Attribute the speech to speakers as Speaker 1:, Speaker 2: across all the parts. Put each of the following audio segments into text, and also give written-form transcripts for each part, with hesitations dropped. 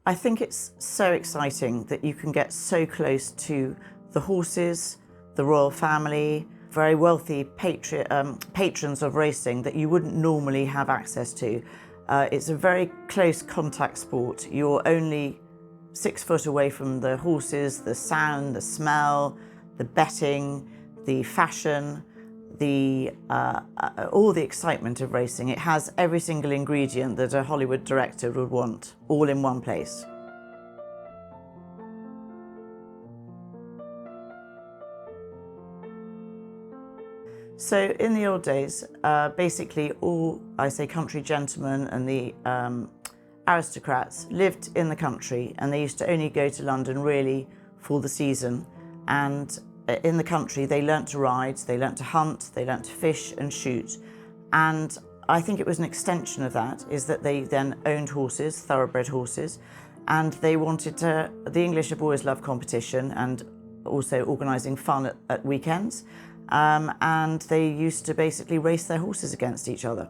Speaker 1: I think it's so exciting that you can get so close to the horses, the royal family, very wealthy patrons of racing that you wouldn't normally have access to. It's a very close contact sport. You're only 6 foot away from the horses, the sound, the smell, the betting, the fashion, all the excitement of racing. It has every single ingredient that a Hollywood director would want, all in one place. So in the old days, basically all, I say, country gentlemen and the aristocrats lived in the country, and they used to only go to London really for the season. And in the country, they learnt to ride, they learnt to hunt, they learnt to fish and shoot. And I think it was an extension of that, is that they then owned horses, thoroughbred horses, and they wanted to, the English have always loved competition and also organising fun at weekends. And they used to basically race their horses against each other.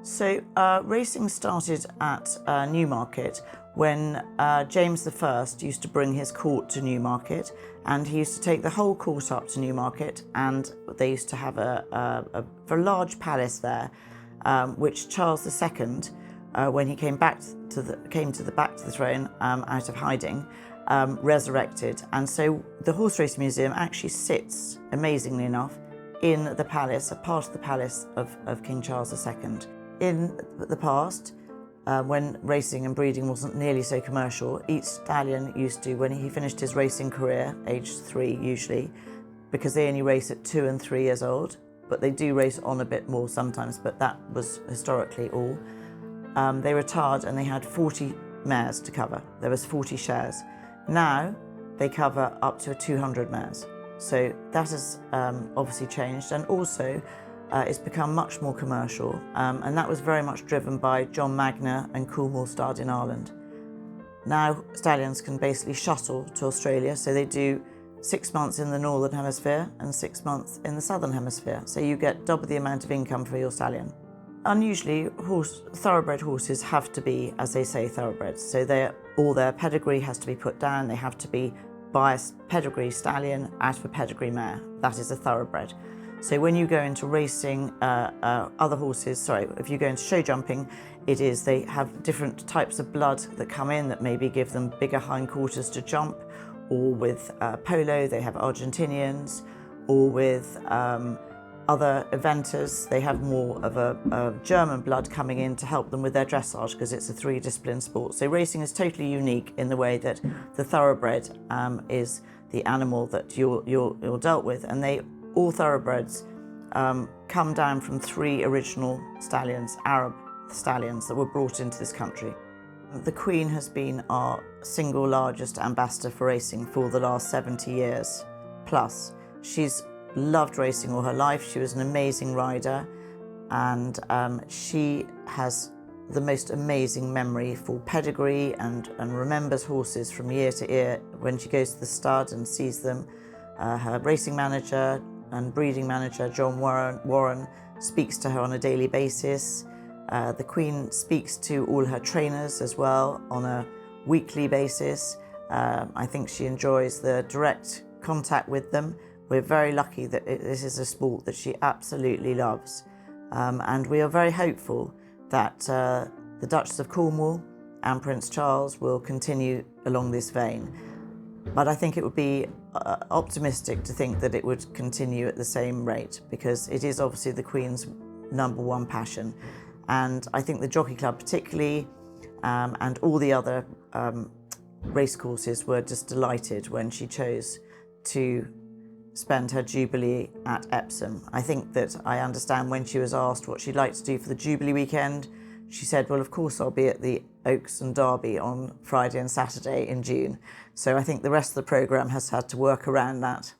Speaker 1: So racing started at Newmarket when James I used to bring his court to Newmarket, and he used to take the whole court up to Newmarket, and they used to have a very large palace there, which Charles II, when he came back to the throne out of hiding, resurrected. And so the Horse Racing Museum actually sits, amazingly enough, in the palace, a part of the palace of King Charles II. In the past, when racing and breeding wasn't nearly so commercial, each stallion used to, when he finished his racing career, aged 3 usually, because they only race at 2 and 3 years old, but they do race on a bit more sometimes, but that was historically all. They retired and they had 40 mares to cover. There was 40 shares. Now they cover up to 200 mares. So that has obviously changed, and also it's become much more commercial, and that was very much driven by John Magner and Coolmore Stud in Ireland. Now stallions can basically shuttle to Australia, so they do 6 months in the Northern Hemisphere and 6 months in the Southern Hemisphere, so you get double the amount of income for your stallion. Unusually, thoroughbred horses have to be, as they say, thoroughbreds, so all their pedigree has to be put down. They have to be by a pedigree stallion out of a pedigree mare. That is a thoroughbred. So when you go into racing other horses, if you go into show jumping, they have different types of blood that come in that maybe give them bigger hindquarters to jump, or with polo they have Argentinians, or with other eventers, they have more of a German blood coming in to help them with their dressage, because it's a 3-discipline sport. So racing is totally unique in the way that the thoroughbred is the animal that you're dealt with, and all thoroughbreds come down from 3 original stallions, Arab stallions that were brought into this country. The Queen has been our single largest ambassador for racing for the last 70 years plus. She's loved racing all her life. She was an amazing rider, and she has the most amazing memory for pedigree and remembers horses from year to year when she goes to the stud and sees them. Her racing manager and breeding manager, John Warren, speaks to her on a daily basis. The Queen speaks to all her trainers as well on a weekly basis. I think she enjoys the direct contact with them. We're very lucky that this is a sport that she absolutely loves. And we are very hopeful that the Duchess of Cornwall and Prince Charles will continue along this vein. But I think it would be optimistic to think that it would continue at the same rate, because it is obviously the Queen's #1 passion. And I think the Jockey Club particularly, and all the other racecourses were just delighted when she chose to spend her Jubilee at Epsom. I think that I understand when she was asked what she'd like to do for the Jubilee weekend, she said, well, of course I'll be at the Oaks and Derby on Friday and Saturday in June. So I think the rest of the programme has had to work around that.